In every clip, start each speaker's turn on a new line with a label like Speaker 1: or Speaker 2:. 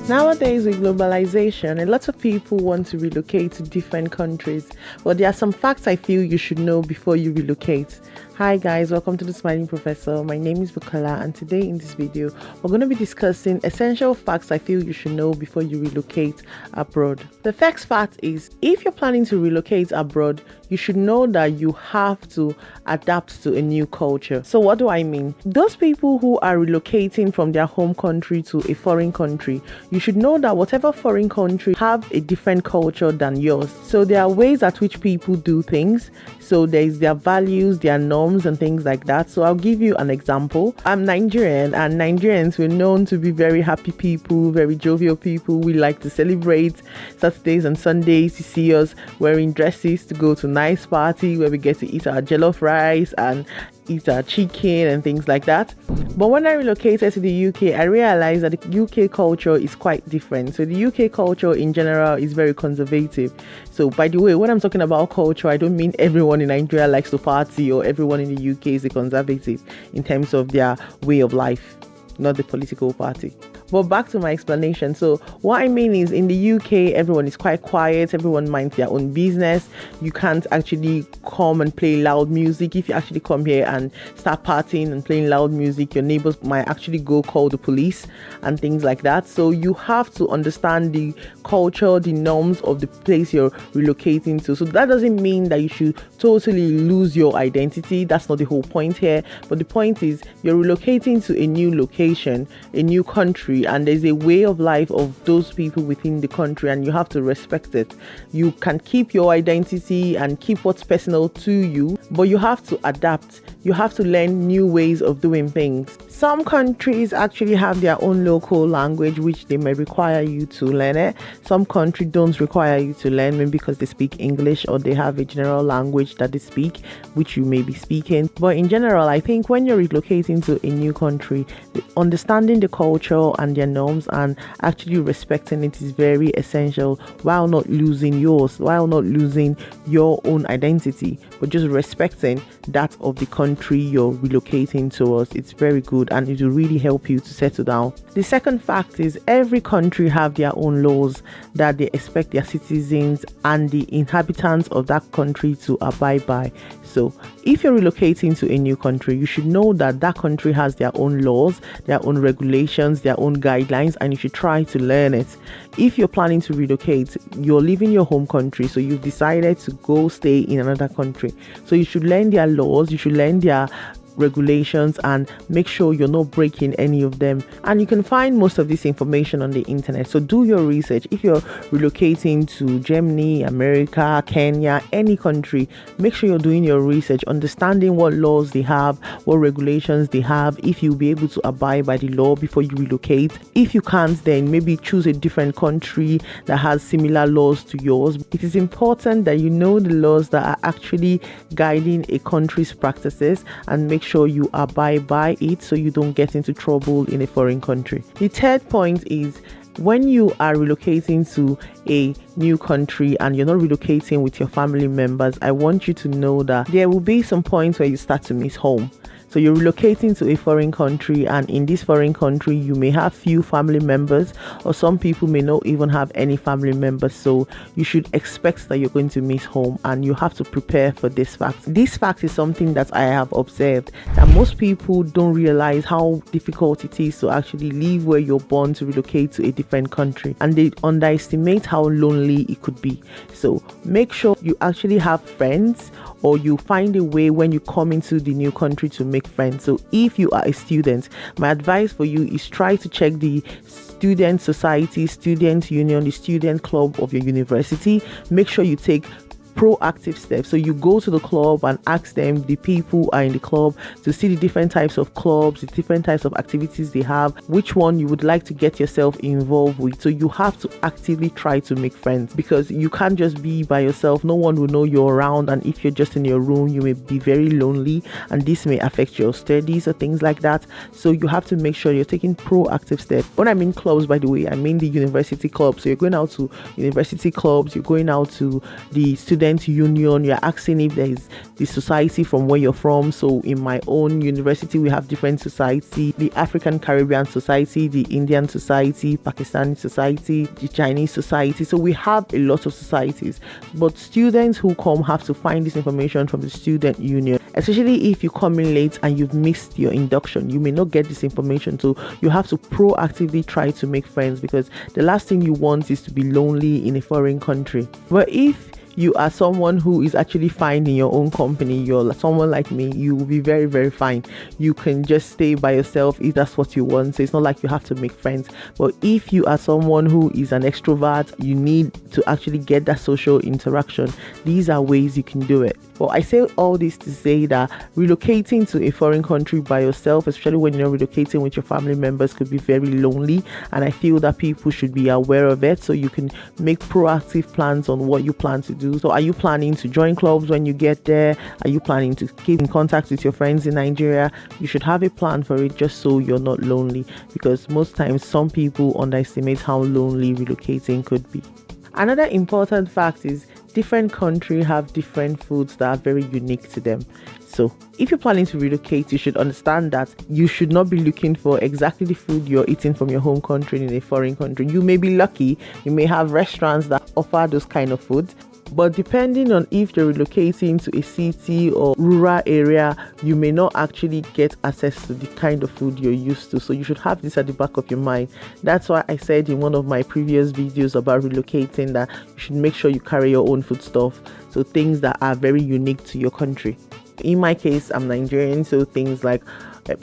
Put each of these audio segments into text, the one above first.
Speaker 1: Nowadays, with globalization, a lot of people want to relocate to different countries, but there are some facts I feel you should know before you relocate. Hi guys, welcome to the Smiling Professor. My name is Bukola, and today in this video, we're going to be discussing essential facts I feel you should know before you relocate abroad. The first fact is, if you're planning to relocate abroad, you should know that you have to adapt to a new culture. So what do I mean? Those people who are relocating from their home country to a foreign country, you should know that whatever foreign country have a different culture than yours. So there are ways at which people do things. So there's their values, their norms and things like that. So I'll give you an example. I'm Nigerian, and Nigerians, we're known to be very happy people, very jovial people. We like to celebrate Saturdays and Sundays. You see us wearing dresses to go to nice party where we get to eat our jollof rice and eat our chicken and things like that. But when I relocated to the UK, I realized that the UK culture is quite different. So the UK culture in general is very conservative. So by the way, when I'm talking about culture, I don't mean everyone in Nigeria likes to party or everyone in the UK is a conservative in terms of their way of life, not the political party. But back to my explanation. So what I mean is, in the UK, everyone is quite quiet. Everyone minds their own business. You can't actually come and play loud music. If you actually come here and start partying and playing loud music, your neighbors might actually go call the police and things like that. So you have to understand the culture, the norms of the place you're relocating to. So that doesn't mean that you should totally lose your identity. That's not the whole point here. But the point is, you're relocating to a new location, a new country, and there's a way of life of those people within the country, and you have to respect it. You can keep your identity and keep what's personal to you, but you have to adapt. You have to learn new ways of doing things. Some countries actually have their own local language, which they may require you to learn it. Some countries don't require you to learn, maybe because they speak English or they have a general language that they speak, which you may be speaking. But in general, I think when you're relocating to a new country, understanding the culture and their norms and actually respecting it is very essential, while not losing yours, while not losing your own identity, but just respecting that of the country you're relocating towards. It's very good, and it will really help you to settle down. The second fact is, every country have their own laws that they expect their citizens and the inhabitants of that country to abide by. So if you're relocating to a new country, you should know that that country has their own laws, their own regulations, their own guidelines, and you should try to learn it. If you're planning to relocate, you're leaving your home country, so you've decided to go stay in another country. So you should learn their laws, you should learn their regulations, and make sure you're not breaking any of them. And you can find most of this information on the internet, so do your research. If you're relocating to Germany, America, Kenya, any country, make sure you're doing your research, understanding what laws they have, what regulations they have, if you'll be able to abide by the law before you relocate. If you can't, then maybe choose a different country that has similar laws to yours. It is important that you know the laws that are actually guiding a country's practices, and make sure you abide by it so you don't get into trouble in a foreign country. The third point is, when you are relocating to a new country and you're not relocating with your family members, I want you to know that there will be some points where you start to miss home. So you're relocating to a foreign country, and in this foreign country, you may have few family members, or some people may not even have any family members. So you should expect that you're going to miss home, and you have to prepare for this fact. This fact is something that I have observed, that most people don't realize how difficult it is to actually leave where you're born to relocate to a different country, and they underestimate how lonely it could be. So make sure you actually have friends, or you find a way when you come into the new country to make friends. So if you are a student, my advice for you is try to check the student society, student union, the student club of your university. Make sure you take proactive steps. So you go to the club and ask them, the people who are in the club, to see the different types of clubs, the different types of activities they have, which one you would like to get yourself involved with. So you have to actively try to make friends, because you can't just be by yourself. No one will know you're around, and if you're just in your room, you may be very lonely, and this may affect your studies or things like that. So you have to make sure you're taking proactive steps. When I mean clubs, by the way, I mean the university clubs. So you're going out to university clubs, you're going out to the student student union, you're asking if there is the society from where you're from. So in my own university, we have different society: the African Caribbean Society, the Indian Society, Pakistani Society, the Chinese Society. So we have a lot of societies, but students who come have to find this information from the student union, especially if you come in late and you've missed your induction. You may not get this information, so you have to proactively try to make friends, because the last thing you want is to be lonely in a foreign country. But if you are someone who is actually fine in your own company, you're someone like me, you will be very, very fine. You can just stay by yourself if that's what you want. So it's not like you have to make friends. But if you are someone who is an extrovert, you need to actually get that social interaction. These are ways you can do it. Well, I say all this to say that relocating to a foreign country by yourself, especially when you're relocating with your family members, could be very lonely. And I feel that people should be aware of it, so you can make proactive plans on what you plan to do. So are you planning to join clubs when you get there? Are you planning to keep in contact with your friends in Nigeria? You should have a plan for it, just so you're not lonely, because most times some people underestimate how lonely relocating could be. Another important fact is different countries have different foods that are very unique to them. So if you're planning to relocate, you should understand that you should not be looking for exactly the food you're eating from your home country in a foreign country. You may be lucky, you may have restaurants that offer those kind of foods, but depending on if you're relocating to a city or rural area, you may not actually get access to the kind of food you're used to. So you should have this at the back of your mind. That's why I said in one of my previous videos about relocating that you should make sure you carry your own food stuff, so things that are very unique to your country. In my case, I'm Nigerian, so things like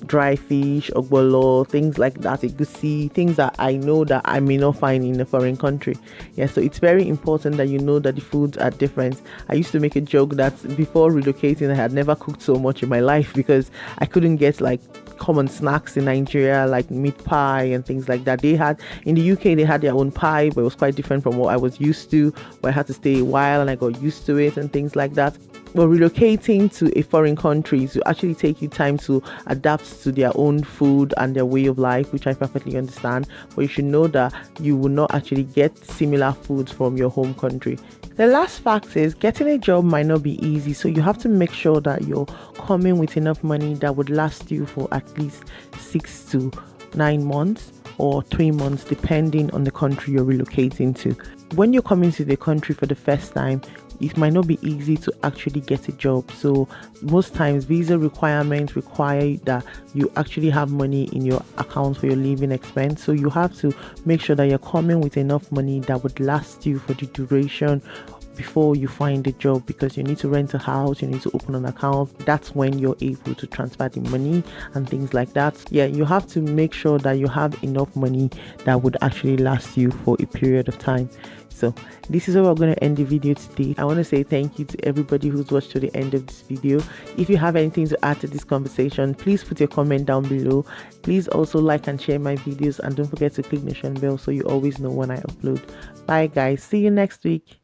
Speaker 1: dry fish, ogbolo, things like that, egusi, things that I know that I may not find in a foreign country. Yeah, so it's very important that you know that the foods are different. I used to make a joke that before relocating, I had never cooked so much in my life, because I couldn't get like common snacks in Nigeria like meat pie and things like that. They had in the UK, they had their own pie, but it was quite different from what I was used to, where I had to stay a while and I got used to it and things like that. But relocating to a foreign country to actually take you time to adapt to their own food and their way of life, which I perfectly understand. But you should know that you will not actually get similar foods from your home country. The last fact is getting a job might not be easy, so you have to make sure that you're coming with enough money that would last you for at least 6 to 9 months or 3 months, depending on the country you're relocating to. When you're coming to the country for the first time, it might not be easy to actually get a job. So most times visa requirements require that you actually have money in your account for your living expense. So you have to make sure that you're coming with enough money that would last you for the duration before you find a job, because you need to rent a house, you need to open an account. That's when you're able to transfer the money and things like that. Yeah, you have to make sure that you have enough money that would actually last you for a period of time. So this is where we're going to end the video today. I want to say thank you to everybody who's watched to the end of this video. If you have anything to add to this conversation, please put your comment down below. Please also like and share my videos, and don't forget to click the notification bell so you always know when I upload. Bye guys, see you next week.